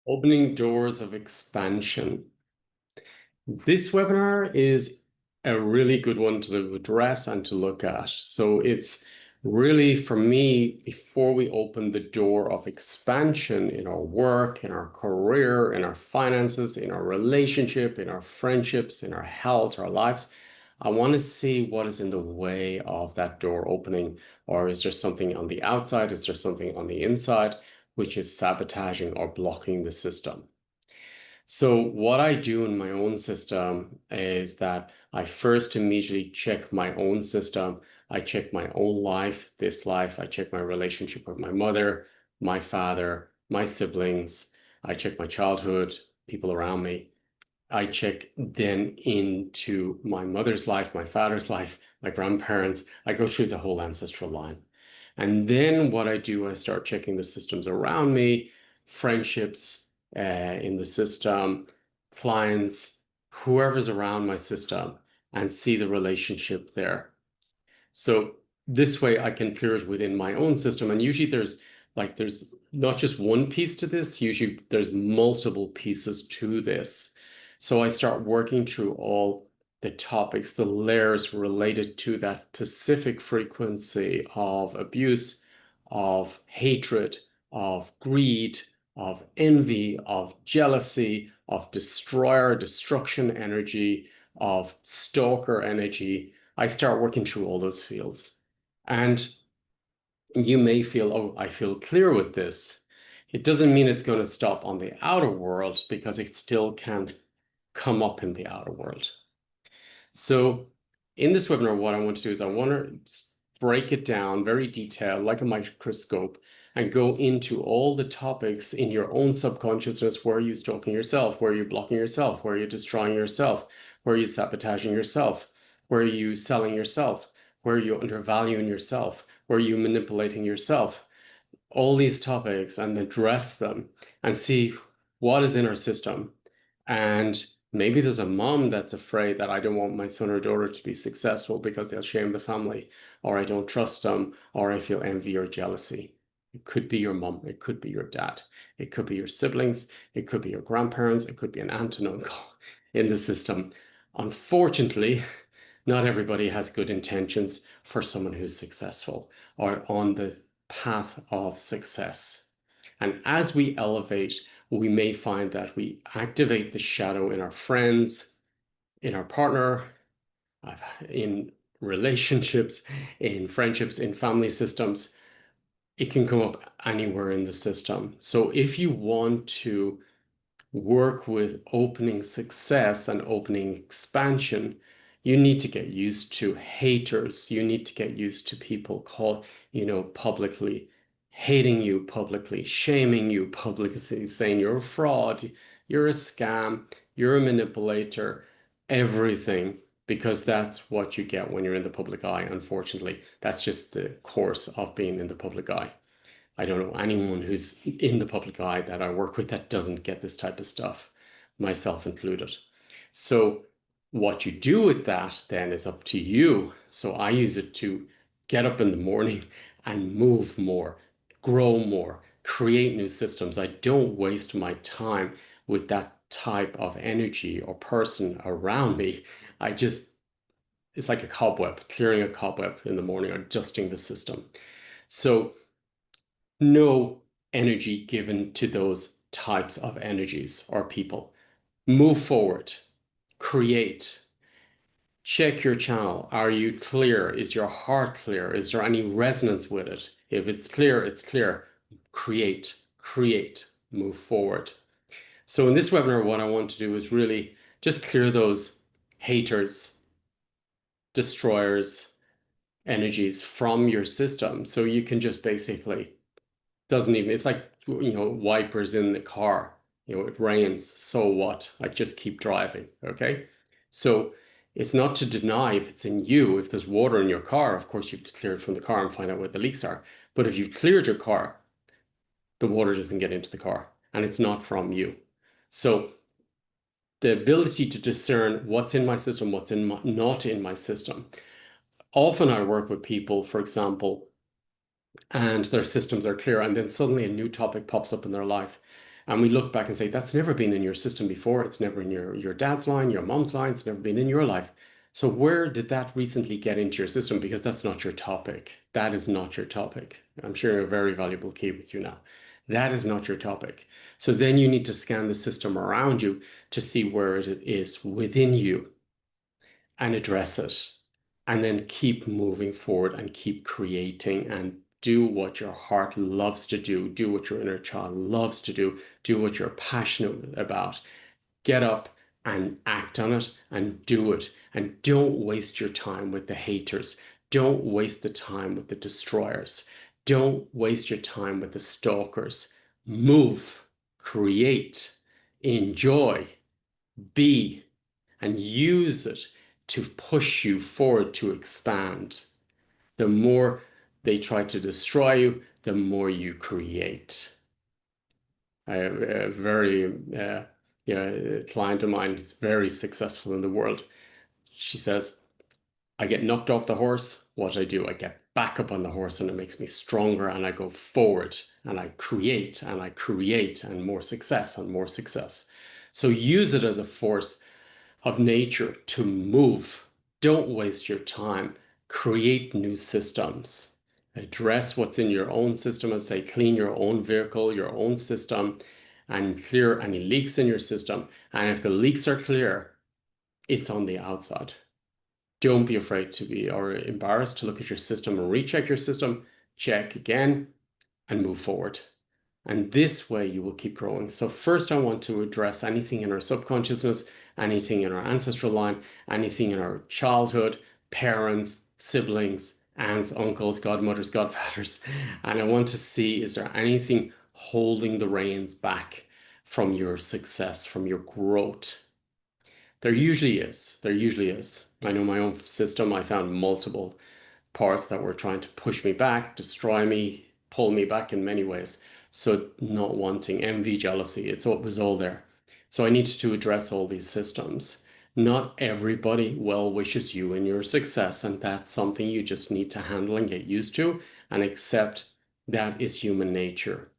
Opening doors of expansion. This webinar is a really good one to address and to look at. So it's really for me, before we open the door of expansion in our work, in our career, in our finances, in our relationship, in our friendships, in our health, our lives, I want to see what is in the way of that door opening. Or is there something on the outside? Is there something on the inside which is sabotaging or blocking the system? So what I do in my own system is that I first immediately check my own system. I check my own life, this life. I check my relationship with my mother, my father, my siblings. I check my childhood, people around me. I check then into my mother's life, my father's life, my grandparents. I go through the whole ancestral line. And then what I do, I start checking the systems around me, friendships in the system, clients, whoever's around my system, and see the relationship there. So this way I can clear it within my own system. And usually there's not just one piece to this, usually there's multiple pieces to this. So I start working through all the topics, the layers related to that specific frequency of abuse, of hatred, of greed, of envy, of jealousy, of destroyer, destruction energy, of stalker energy. I start working through all those fields. And you may feel, oh, I feel clear with this. It doesn't mean it's going to stop on the outer world because it still can come up in the outer world. So in this webinar, what I want to do is I want to break it down very detailed, like a microscope, and go into all the topics in your own subconsciousness. Where are you stalking yourself? Where are you blocking yourself? Where are you destroying yourself? Where are you sabotaging yourself? Where are you selling yourself? Where are you undervaluing yourself? Where are you manipulating yourself? All these topics and address them and see what is in our system. And maybe there's a mom that's afraid that I don't want my son or daughter to be successful because they'll shame the family, or I don't trust them, or I feel envy or jealousy. It could be your mom, it could be your dad, it could be your siblings, it could be your grandparents, it could be an aunt and uncle in the system. Unfortunately, not everybody has good intentions for someone who's successful or on the path of success. And as we elevate, we may find that we activate the shadow in our friends, in our partner, in relationships, in friendships, in family systems. It can come up anywhere in the system. So if you want to work with opening success and opening expansion, you need to get used to haters. You need to get used to people publicly hating you publicly, shaming you publicly, saying you're a fraud, you're a scam, you're a manipulator, everything, because that's what you get when you're in the public eye, unfortunately. That's just the course of being in the public eye. I don't know anyone who's in the public eye that I work with that doesn't get this type of stuff, myself included. So what you do with that then is up to you. So I use it to get up in the morning and move more, grow more, create new systems. I don't waste my time with that type of energy or person around me. I just, it's like a cobweb, clearing a cobweb in the morning or dusting the system. So no energy given to those types of energies or people. Move forward, create, check your channel. Are you clear? Is your heart clear? Is there any resonance with it? If it's clear, it's clear. Create, create, move forward. So in this webinar, what I want to do is really just clear those haters, destroyers, energies from your system. So you can just basically doesn't even, it's like, wipers in the car. It rains, so what? I just keep driving, okay? So it's not to deny if it's in you. If there's water in your car, of course you have to clear it from the car and find out where the leaks are. But if you've cleared your car, the water doesn't get into the car and it's not from you. So the ability to discern what's in my system, what's not in my system. Often I work with people, for example, and their systems are clear, and then suddenly a new topic pops up in their life, And we look back and say, that's never been in your system before. It's never in your dad's line, your mom's line. It's never been in your life. So where did that recently get into your system? Because that's not your topic. That is not your topic. I'm sharing a very valuable key with you now. That is not your topic. So then you need to scan the system around you to see where it is within you and address it. And then keep moving forward and keep creating and do what your heart loves to do. Do what your inner child loves to do. Do what you're passionate about. Get up and act on it and do it. And don't waste your time with the haters. Don't waste the time with the destroyers. Don't waste your time with the stalkers. Move, create, enjoy, be, and use it to push you forward to expand. The more they try to destroy you, the more you create. A very yeah, a client of mine who's very successful in the world. She says, I get knocked off the horse. What I do, I get back up on the horse and it makes me stronger and I go forward and I create and more success and more success. So use it as a force of nature to move. Don't waste your time. Create new systems. Address what's in your own system and say, clean your own vehicle, your own system, and clear any leaks in your system. And if the leaks are clear, it's on the outside. Don't be afraid to be or embarrassed to look at your system and recheck your system, check again, and move forward. And this way you will keep growing. So first I want to address anything in our subconsciousness, anything in our ancestral line, anything in our childhood, parents, siblings, aunts, uncles, godmothers, godfathers. And I want to see, is there anything holding the reins back from your success, from your growth? There usually is. There usually is. I know my own system, I found multiple parts that were trying to push me back, destroy me, pull me back in many ways. So not wanting, envy, jealousy, it was all there. So I needed to address all these systems. Not everybody well wishes you in your success, and that's something you just need to handle and get used to and accept that is human nature.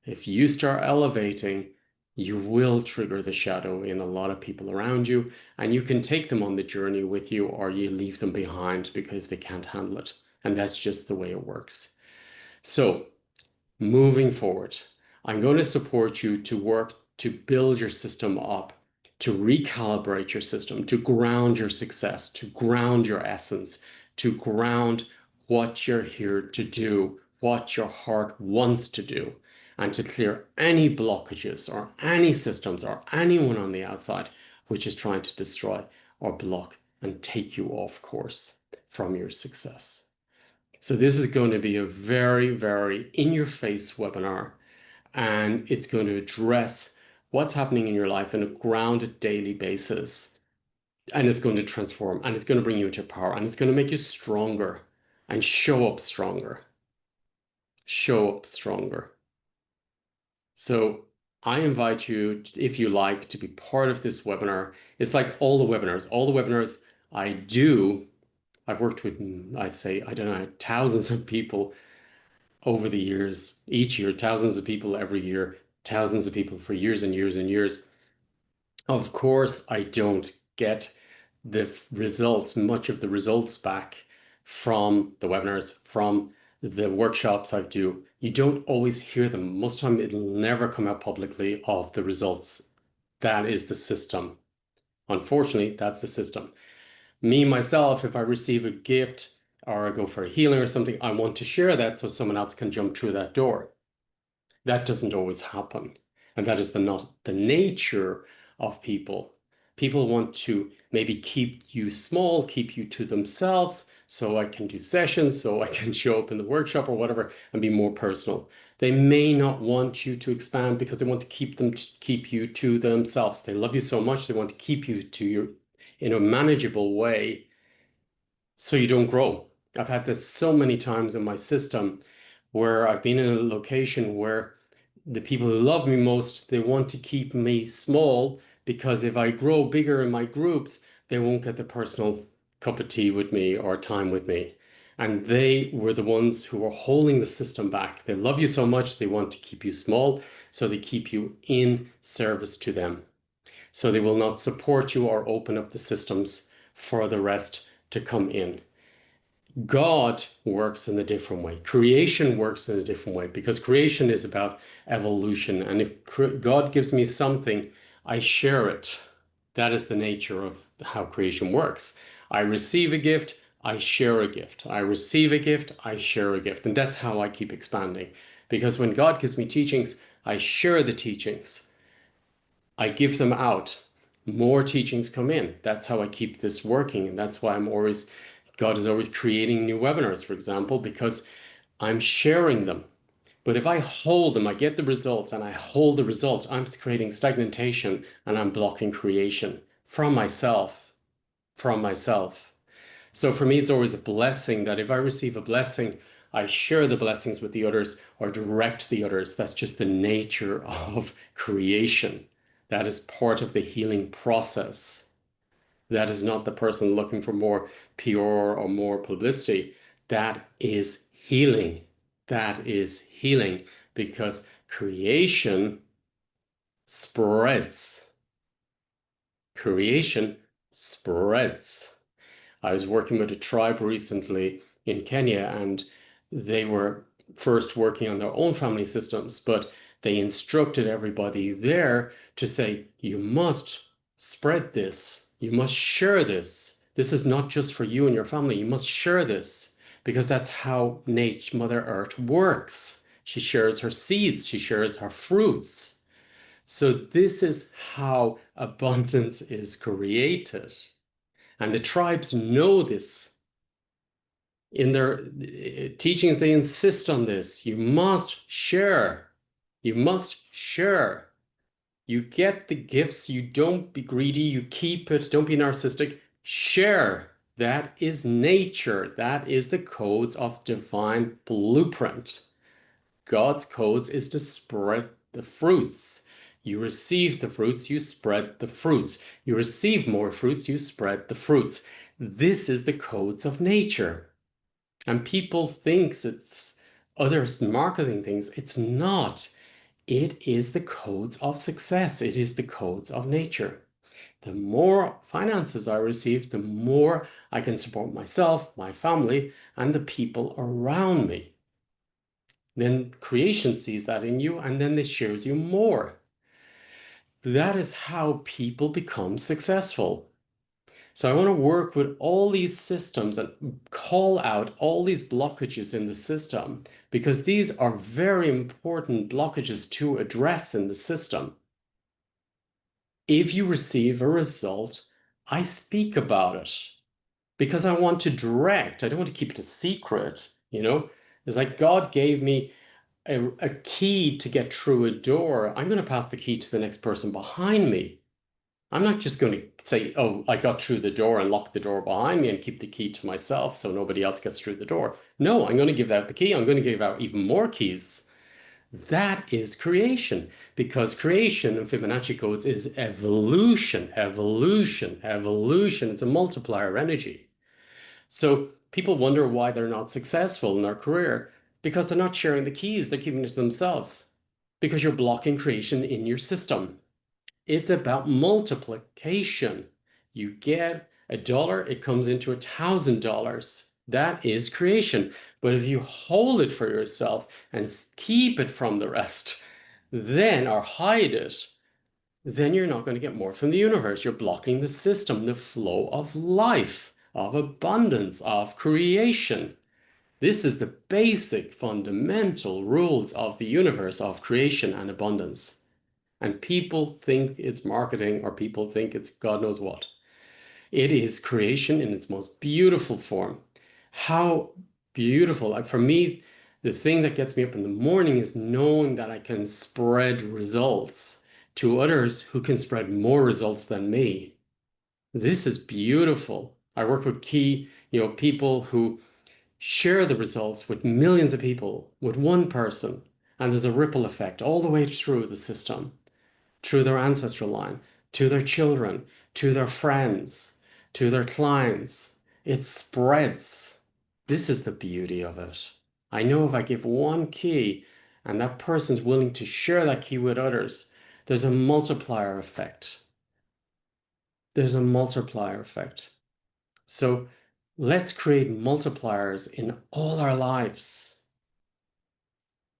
If you start elevating, you will trigger the shadow in a lot of people around you, and you can take them on the journey with you or you leave them behind because they can't handle it. And that's just the way it works. So, moving forward, I'm going to support you to work to build your system up, to recalibrate your system, to ground your success, to ground your essence, to ground what you're here to do, what your heart wants to do, and to clear any blockages or any systems or anyone on the outside which is trying to destroy or block and take you off course from your success. So this is going to be a very, very in-your-face webinar, and it's going to address what's happening in your life on a grounded daily basis. And it's going to transform, and it's going to bring you into power, and it's going to make you stronger and show up stronger. Show up stronger. So I invite you, if you like, to be part of this webinar. It's like all the webinars. All the webinars I do, I've worked with, I'd say, I don't know, thousands of people over the years, each year, thousands of people every year, thousands of people for years and years and years. Of course, I don't get the results, much of the results back from the webinars, from the workshops I do. You don't always hear them. Most of the time, it'll never come out publicly of the results. That is the system. Unfortunately, that's the system. Me, myself, if I receive a gift or I go for a healing or something, I want to share that so someone else can jump through that door. That doesn't always happen. And that is not the nature of people. People want to maybe keep you small, keep you to themselves, so I can do sessions, so I can show up in the workshop or whatever and be more personal. They may not want you to expand because they want to keep you to themselves. They love you so much, they want to keep you to your in a manageable way so you don't grow. I've had this so many times in my system where I've been in a location where the people who love me most, they want to keep me small because if I grow bigger in my groups, they won't get the personal cup of tea with me or time with me. And they were the ones who were holding the system back. They love you so much, they want to keep you small, so they keep you in service to them. So they will not support you or open up the systems for the rest to come in. God works in a different way. Creation works in a different way because creation is about evolution. And if God gives me something, I share it. That is the nature of how creation works. I receive a gift, I share a gift. I receive a gift, I share a gift. And that's how I keep expanding. Because when God gives me teachings, I share the teachings. I give them out. More teachings come in. That's how I keep this working. And that's why God is always creating new webinars, for example, because I'm sharing them. But if I hold them, I get the result and I hold the result, I'm creating stagnation and I'm blocking creation from myself, from myself. So for me, it's always a blessing that if I receive a blessing, I share the blessings with the others or direct the others. That's just the nature of creation. That is part of the healing process. That is not the person looking for more PR or more publicity. That is healing. That is healing because creation spreads. Creation spreads. I was working with a tribe recently in Kenya, and they were first working on their own family systems, but they instructed everybody there to say, you must spread this, you must share this. This is not just for you and your family, you must share this because that's how nature, Mother Earth works. She shares her seeds, she shares her fruits. So, this is how abundance is created. And the tribes know this. In their teachings, they insist on this. You must share. You must share. You get the gifts. You don't be greedy. You keep it. Don't be narcissistic. Share. That is nature. That is the codes of divine blueprint. God's codes is to spread the fruits. You receive the fruits, you spread the fruits. You receive more fruits, you spread the fruits. This is the codes of nature. And people think it's other marketing things. It's not. It is the codes of success. It is the codes of nature. The more finances I receive, the more I can support myself, my family, and the people around me. Then creation sees that in you and then it shares you more. That is how people become successful. So I want to work with all these systems and call out all these blockages in the system because these are very important blockages to address in the system. If you receive a result, I speak about it because I want to direct. I don't want to keep it a secret, you know? It's like God gave me a key to get through a door. I'm going to pass the key to the next person behind me. I'm not just going to say, oh, I got through the door and lock the door behind me and keep the key to myself so nobody else gets through the door. No, I'm going to give out the key. I'm going to give out even more keys. That is creation because creation in Fibonacci codes is evolution, evolution, evolution. It's a multiplier energy. So people wonder why they're not successful in their career because they're not sharing the keys. They're keeping it to themselves because you're blocking creation in your system. It's about multiplication. You get $1, it comes into $1,000. That is creation. But if you hold it for yourself and keep it from the rest, then or hide it, then you're not going to get more from the universe. You're blocking the system, the flow of life, of abundance, of creation. This is the basic fundamental rules of the universe of creation and abundance. And people think it's marketing or people think it's God knows what. It is creation in its most beautiful form. How beautiful. Like for me, the thing that gets me up in the morning is knowing that I can spread results to others who can spread more results than me. This is beautiful. I work with people who share the results with millions of people, with one person, and there's a ripple effect all the way through the system, through their ancestral line, to their children, to their friends, to their clients. It spreads. This is the beauty of it. I know if I give one key and that person's willing to share that key with others, there's a multiplier effect. There's a multiplier effect. So let's create multipliers in all our lives.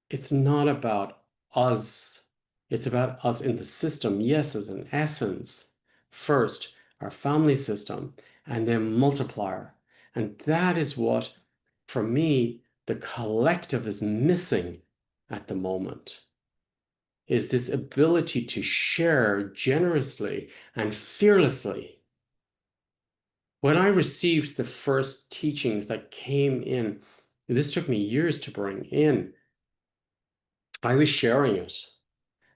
It's not about us. It's about us in the system. Yes, as an essence. First, our family system, and then multiplier. And that is what, for me, the collective is missing at the moment, is this ability to share generously and fearlessly. When I received the first teachings that came in, this took me years to bring in. I was sharing it.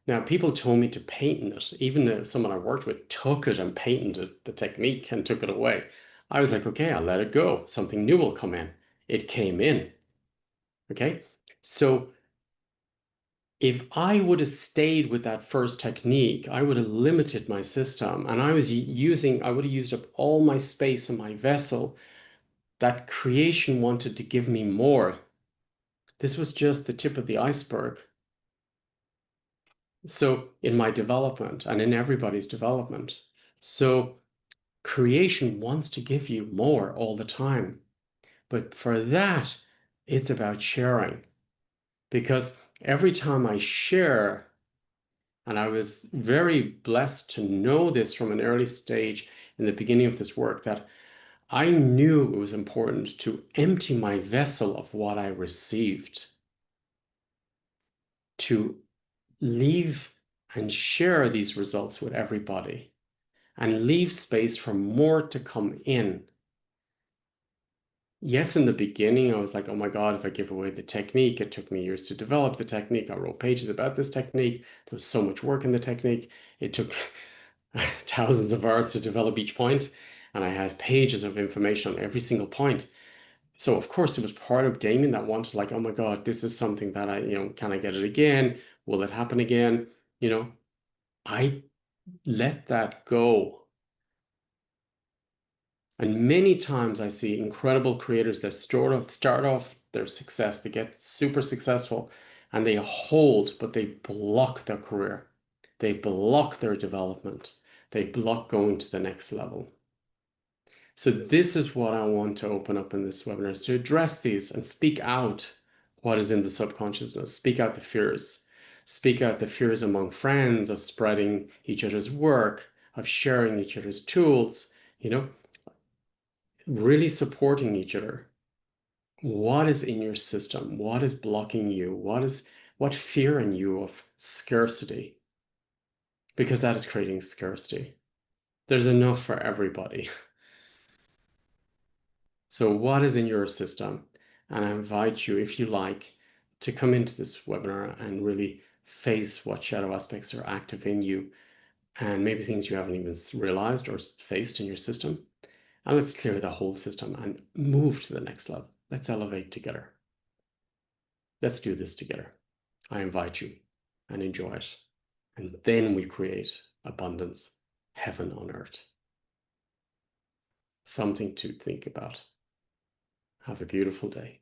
Now, people told me to patent it. Even though someone I worked with took it and patented the technique and took it away. I was like, okay, I'll let it go. Something new will come in. It came in. Okay. So if I would have stayed with that first technique, I would have limited my system and I would have used up all my space in my vessel. That creation wanted to give me more. This was just the tip of the iceberg. So in my development and in everybody's development. So creation wants to give you more all the time. But for that, it's about sharing. Because every time I share, and I was very blessed to know this from an early stage in the beginning of this work, that I knew it was important to empty my vessel of what I received, to leave and share these results with everybody, and leave space for more to come in. Yes, in the beginning, I was like, oh my God, if I give away the technique, it took me years to develop the technique. I wrote pages about this technique. There was so much work in the technique. It took thousands of hours to develop each point, and I had pages of information on every single point. So of course, it was part of Damien that wanted, like, oh my God, this is something that can I get it again? Will it happen again? I let that go. And many times I see incredible creators that start off their success, they get super successful and they hold, but they block their career. They block their development. They block going to the next level. So this is what I want to open up in this webinar, is to address these and speak out what is in the subconsciousness, speak out the fears, speak out the fears among friends of spreading each other's work, of sharing each other's tools, really supporting each other. What is in your system? What is blocking you? What fear in you of scarcity? Because that is creating scarcity. There's enough for everybody. So what is in your system? And I invite you, if you like, to come into this webinar and really face what shadow aspects are active in you and maybe things you haven't even realized or faced in your system. And let's clear the whole system and move to the next level. Let's elevate together. Let's do this together. I invite you and enjoy it. And then we create abundance, heaven on earth. Something to think about. Have a beautiful day.